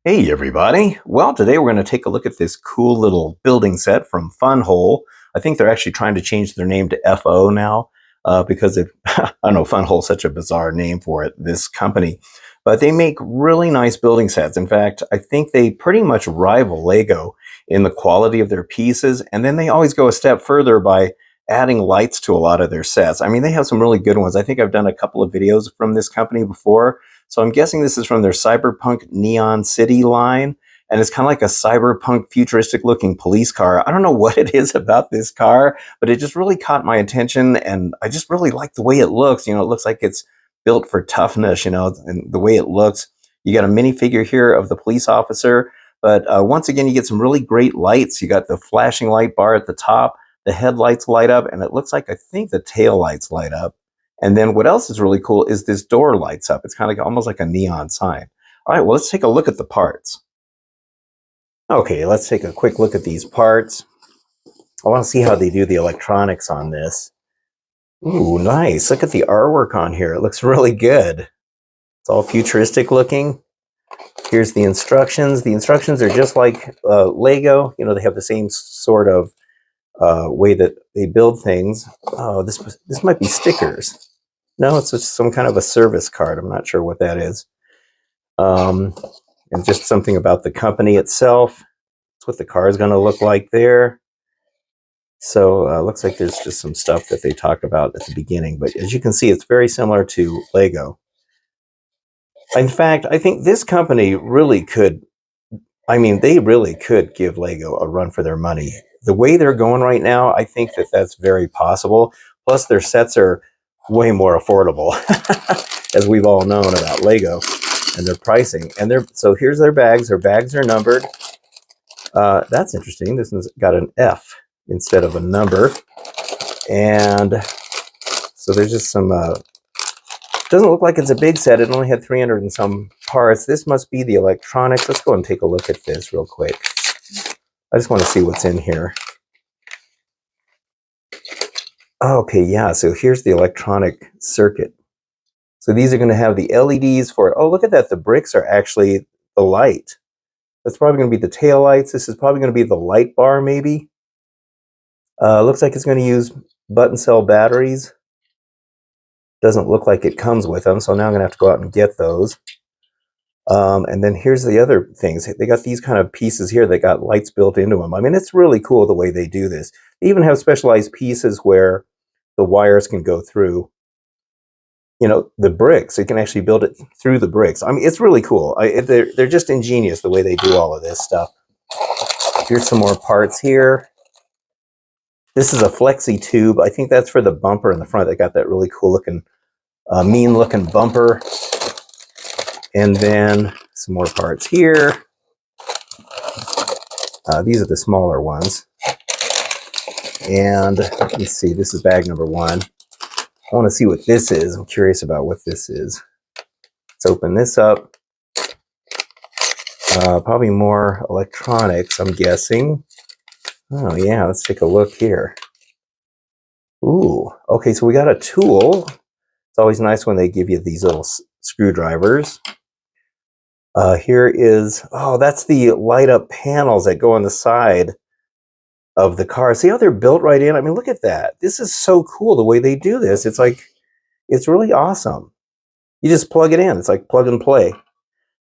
Hey everybody! Well, today we're going to take a look at this cool little building set from Funwhole. I think they're actually trying to change their name to FO now because I don't know, Funwhole is such a bizarre name for it, this company. But they make really nice building sets. In fact, I think they pretty much rival Lego in the quality of their pieces. And then they always go a step further by adding lights to a lot of their sets. I mean, they have some really good ones. I think I've done a couple of videos from this company before, so I'm guessing this is from their Cyberpunk Neon City line. And it's kind of like a cyberpunk futuristic looking police car. I don't know what it is about this car, but it just really caught my attention. And I just really like the way it looks. You know, it looks like it's built for toughness, and the way it looks. You got a minifigure here of the police officer. But once again, you get some really great lights. You got the flashing light bar at the top. The headlights light up. And it looks like, I think the tail lights light up. And then what else is really cool is this door lights up. It's kind of like almost like a neon sign. All right, well, let's take a look at the parts. Okay, let's take a quick look at these parts. I want to see how they do the electronics on this. Ooh, nice. Look at the artwork on here. It looks really good. It's all futuristic looking. Here's the instructions. The instructions are just like Lego. You know, they have the same sort of way that they build things. Oh, this might be stickers. No, it's just some kind of a service card. I'm not sure what that is. And just something about the company itself. That's what the car is going to look like there. So looks like there's just some stuff that they talk about at the beginning. But as you can see, it's very similar to Lego. In fact, I think this company really could, they really could give Lego a run for their money. The way they're going right now, I think that that's very possible. Plus, their sets are way more affordable, as we've all known about Lego and their pricing. And so here's their bags. Their bags are numbered. That's interesting. This one's got an F instead of a number. And so there's just some, doesn't look like it's a big set. It only had 300 and some parts. This must be the electronics. Let's go and take a look at this real quick. I just want to see what's in here. Okay, yeah, so here's the electronic circuit. So these are going to have the LEDs for, oh, look at that. The bricks are actually the light. That's probably going to be the tail lights. This is probably going to be the light bar, maybe. Looks like it's going to use button cell batteries. Doesn't look like it comes with them, so now I'm going to have to go out and get those. And then here's the other things. They got these kind of pieces here that got lights built into them. I mean, it's really cool the way they do this. They even have specialized pieces where the wires can go through, the bricks. So you can actually build it through the bricks. I mean, it's really cool. They're just ingenious the way they do all of this stuff. Here's some more parts here. This is a flexi tube. I think that's for the bumper in the front. They got that really cool looking, mean looking bumper. And then some more parts here. These are the smaller ones. And let's see, this is bag number 1. I want to see what this is. I'm curious about what this is. Let's open this up. Probably more electronics, I'm guessing. Oh yeah, let's take a look here. Ooh, okay, so we got a tool. It's always nice when they give you these little screwdrivers. Here is, that's the light up panels that go on the side of the car. See how they're built right in? I mean, look at that. This is so cool the way they do this. It's like, it's really awesome. You just plug it in. It's like plug and play.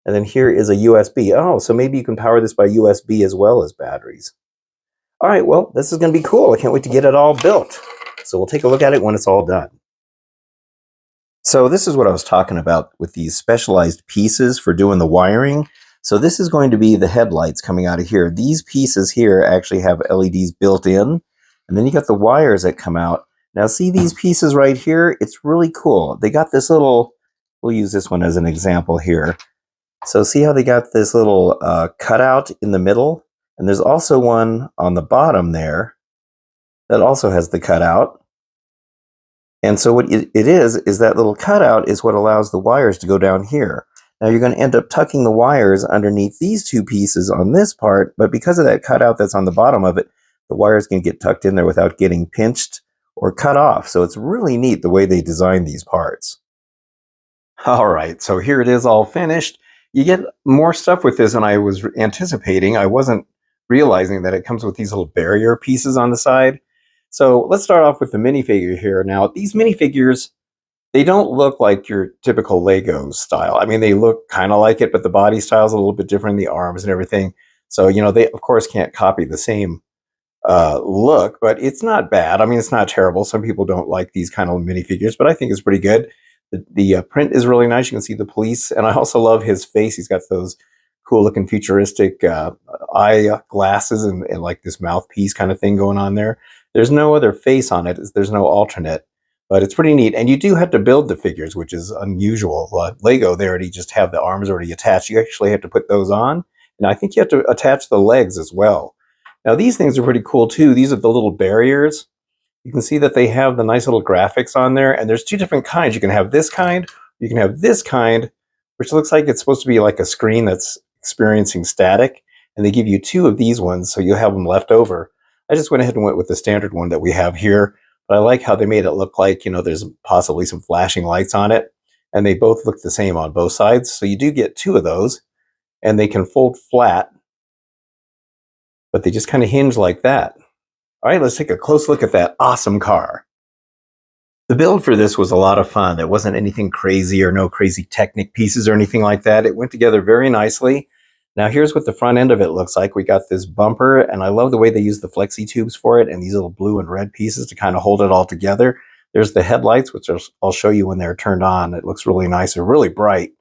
And then here is a USB. Oh, so maybe you can power this by USB as well as batteries. All right, well, this is going to be cool. I can't wait to get it all built. So we'll take a look at it when it's all done. So this is what I was talking about with these specialized pieces for doing the wiring. So this is going to be the headlights coming out of here. These pieces here actually have LEDs built in. And then you got the wires that come out. Now see these pieces right here? It's really cool. They got this little, we'll use this one as an example here. So see how they got this little cutout in the middle? And there's also one on the bottom there that also has the cutout. And so what it is that little cutout is what allows the wires to go down here. Now you're going to end up tucking the wires underneath these two pieces on this part, but because of that cutout that's on the bottom of it, the wires can get tucked in there without getting pinched or cut off. So it's really neat the way they design these parts. All right, so here it is all finished. You get more stuff with this than I was anticipating. I wasn't realizing that it comes with these little barrier pieces on the side. So let's start off with the minifigure here. Now, these minifigures, they don't look like your typical Lego style. I mean, they look kind of like it, but the body style is a little bit different, the arms and everything. So, they, of course, can't copy the same look, but it's not bad. I mean, it's not terrible. Some people don't like these kind of minifigures, but I think it's pretty good. The print is really nice. You can see the police, and I also love his face. He's got those cool looking futuristic eye glasses and like this mouthpiece kind of thing going on there. There's no other face on it. There's no alternate, but it's pretty neat. And you do have to build the figures, which is unusual. Lego, they already just have the arms already attached. You actually have to put those on, and I think you have to attach the legs as well. Now these things are pretty cool too. These are the little barriers. You can see that they have the nice little graphics on there, and there's two different kinds. You can have this kind, you can have this kind, which looks like it's supposed to be like a screen that's experiencing static, and they give you two of these ones, so you'll have them left over. I just went ahead and went with the standard one that we have here, but I like how they made it look like, there's possibly some flashing lights on it, and they both look the same on both sides, so you do get two of those, and they can fold flat, but they just kind of hinge like that. All right, let's take a close look at that awesome car. The build for this was a lot of fun. There wasn't anything crazy or no crazy Technic pieces or anything like that. It went together very nicely. Now here's what the front end of it looks like. We got this bumper, and I love the way they use the flexi tubes for it and these little blue and red pieces to kind of hold it all together. There's the headlights, which I'll show you when they're turned on. It looks really nice. They're really bright.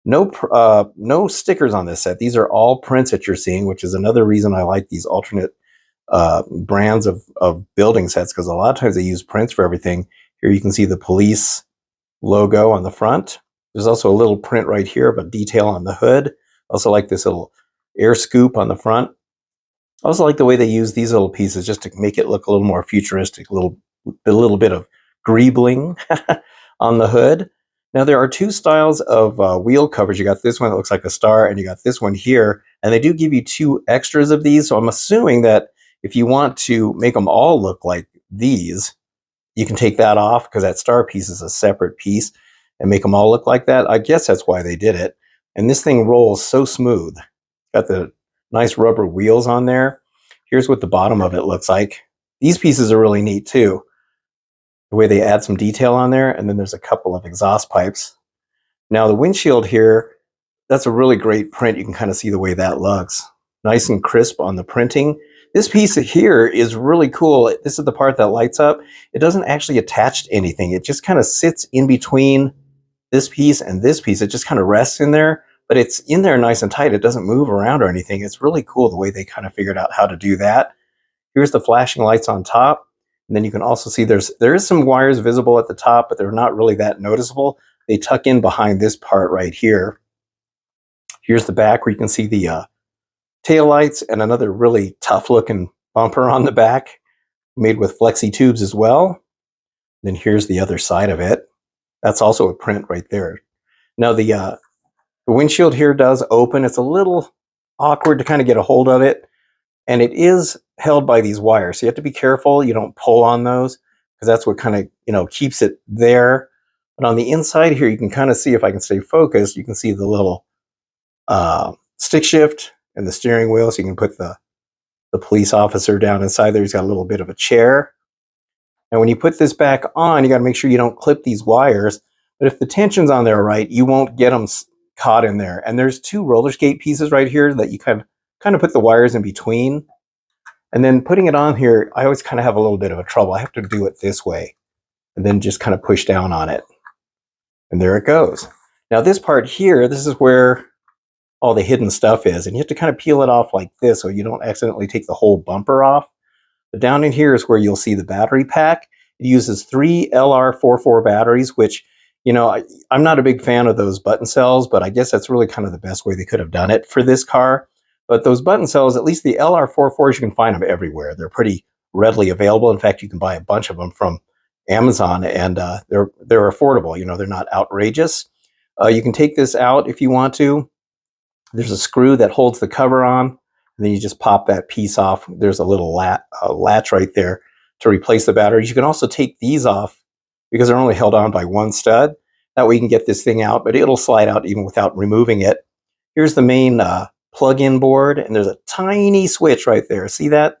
No stickers on this set. These are all prints that you're seeing, which is another reason I like these alternate brands of building sets, because a lot of times they use prints for everything. Here you can see the police logo on the front. There's also a little print right here of a detail on the hood. Also like this little air scoop on the front. I also like the way they use these little pieces just to make it look a little more futuristic, a little bit of greebling on the hood. Now there are two styles of wheel covers. You got this one that looks like a star, and you got this one here, and they do give you two extras of these, so I'm assuming that if you want to make them all look like these, you can take that off, because that star piece is a separate piece, and make them all look like that. I guess that's why they did it. And this thing rolls so smooth. Got the nice rubber wheels on there. Here's what the bottom of it looks like. These pieces are really neat too. The way they add some detail on there, and then there's a couple of exhaust pipes. Now the windshield here, that's a really great print. You can kind of see the way that looks. Nice and crisp on the printing. This piece here is really cool. This is the part that lights up. It doesn't actually attach to anything. It just kind of sits in between this piece and this piece. It just kind of rests in there, but it's in there nice and tight. It doesn't move around or anything. It's really cool the way they kind of figured out how to do that. Here's the flashing lights on top. And then you can also see there is some wires visible at the top, but they're not really that noticeable. They tuck in behind this part right here. Here's the back where you can see the tail lights and another really tough looking bumper on the back made with flexi tubes as well. Then here's the other side of it. That's also a print right there. Now the windshield here does open. It's a little awkward to kind of get a hold of it, and it is held by these wires, so you have to be careful you don't pull on those, because that's what kind of keeps it there. But on the inside here, you can kind of see, if I can stay focused, you can see the little stick shift and the steering wheel, so you can put the police officer down inside there. He's got a little bit of a chair. And when you put this back on, you got to make sure you don't clip these wires. But if the tension's on there right, you won't get them caught in there. And there's two roller skate pieces right here that you kind of put the wires in between. And then putting it on here, I always kind of have a little bit of a trouble. I have to do it this way and then just kind of push down on it. And there it goes. Now this part here, this is where all the hidden stuff is. And you have to kind of peel it off like this so you don't accidentally take the whole bumper off. But down in here is where you'll see the battery pack. It uses 3 LR44 batteries, which, I'm not a big fan of those button cells, but I guess that's really kind of the best way they could have done it for this car. But those button cells, at least the LR44s, you can find them everywhere. They're pretty readily available. In fact, you can buy a bunch of them from Amazon, and they're affordable. They're not outrageous. You can take this out if you want to. There's a screw that holds the cover on, and then you just pop that piece off. There's a little latch right there to replace the batteries. You can also take these off because they're only held on by one stud. That way you can get this thing out, but it'll slide out even without removing it. Here's the main plug-in board, and there's a tiny switch right there. See that?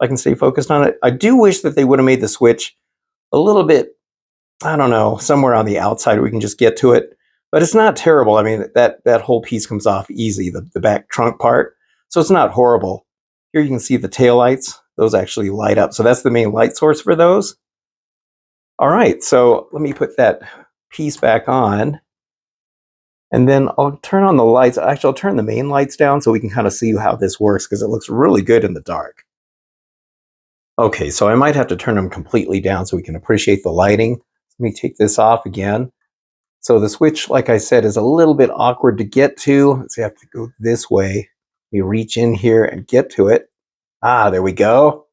I can stay focused on it. I do wish that they would have made the switch a little bit, I don't know, somewhere on the outside where we can just get to it. But it's not terrible. I mean, that whole piece comes off easy, the back trunk part. So it's not horrible. Here you can see the taillights. Those actually light up. So that's the main light source for those. All right, so let me put that piece back on. And then I'll turn on the lights. Actually, I'll turn the main lights down so we can kind of see how this works because it looks really good in the dark. Okay, so I might have to turn them completely down so we can appreciate the lighting. Let me take this off again. So the switch, like I said, is a little bit awkward to get to. Let's see, I have to go this way. We reach in here and get to it. Ah, there we go.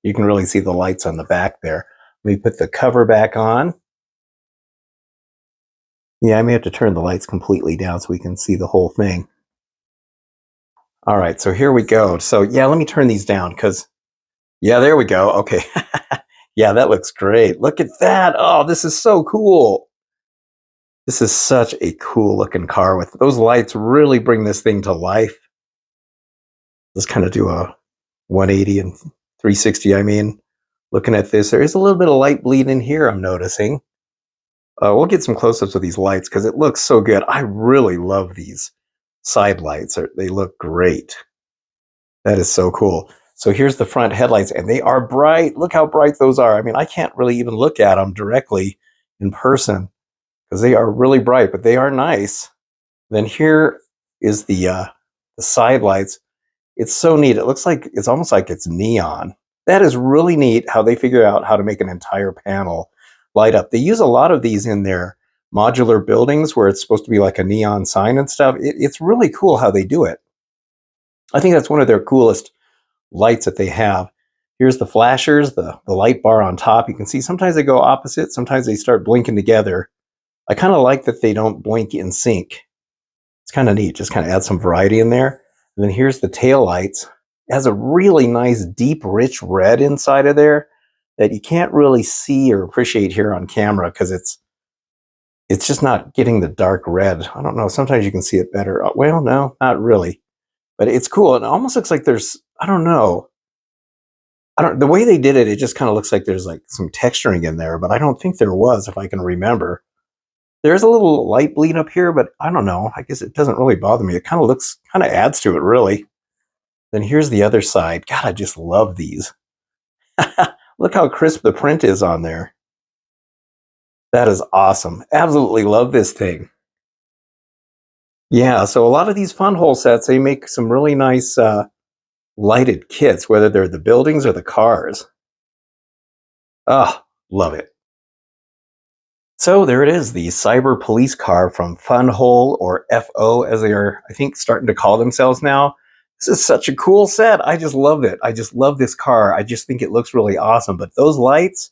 You can really see the lights on the back there. Let me put the cover back on. Yeah, I may have to turn the lights completely down so we can see the whole thing. All right, so here we go. So yeah, let me turn these down because, yeah, there we go. Okay. Yeah, that looks great. Look at that. Oh, this is so cool. This is such a cool looking car with those lights really bring this thing to life. Let's kind of do a 180 and 360. I mean, looking at this, there is a little bit of light bleed in here, I'm noticing. We'll get some close-ups of these lights because it looks so good. I really love these side lights. They look great. That is so cool. So here's the front headlights, and they are bright. Look how bright those are. I mean, I can't really even look at them directly in person because they are really bright, but they are nice. Then here is the side lights. It's so neat. It looks like it's almost like it's neon. That is really neat how they figure out how to make an entire panel light up. They use a lot of these in their modular buildings where it's supposed to be like a neon sign and stuff. It's really cool how they do it. I think that's one of their coolest lights that they have. Here's the flashers, the light bar on top. You can see sometimes they go opposite, sometimes they start blinking together. I kind of like that they don't blink in sync. It's kind of neat, just kind of add some variety in there. And then here's the tail lights. It has a really nice, deep, rich red inside of there that you can't really see or appreciate here on camera because it's just not getting the dark red. I don't know. Sometimes you can see it better. Well, no, not really. But it's cool. It almost looks like there's, I don't know. The way they did it, it just kind of looks like there's like some texturing in there, but I don't think there was, if I can remember. There's a little light bleed up here, but I don't know. I guess it doesn't really bother me. It kind of looks, kind of adds to it, really. Then here's the other side. God, I just love these. Look how crisp the print is on there. That is awesome. Absolutely love this thing. Yeah, so a lot of these Funwhole sets, they make some really nice lighted kits, whether they're the buildings or the cars. Ah, love it. So there it is, the cyber police car from Funwhole, or FO as they are, I think, starting to call themselves now. This is such a cool set. I just love it. I just love this car. I just think it looks really awesome. But those lights,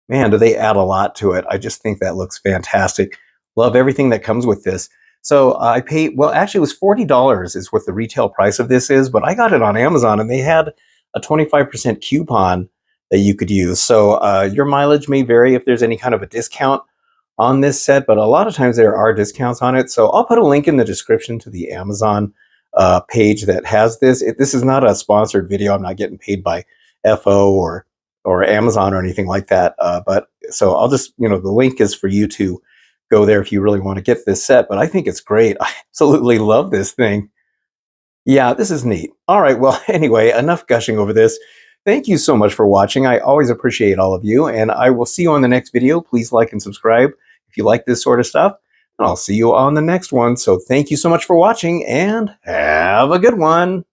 man, do they add a lot to it. I just think that looks fantastic. Love everything that comes with this. So I paid, well, actually it was $40 is what the retail price of this is, but I got it on Amazon and they had a 25% coupon that you could use. So your mileage may vary if there's any kind of a discount on this set, but a lot of times there are discounts on it. So I'll put a link in the description to the Amazon page that has this. This is not a sponsored video. I'm not getting paid by FO or Amazon or anything like that. But so I'll just, the link is for you to go there if you really want to get this set. But I think it's great. I absolutely love this thing. Yeah, this is neat. All right. Well, anyway, enough gushing over this. Thank you so much for watching. I always appreciate all of you, and I will see you on the next video. Please like and subscribe if you like this sort of stuff, and I'll see you on the next one. So thank you so much for watching, and have a good one.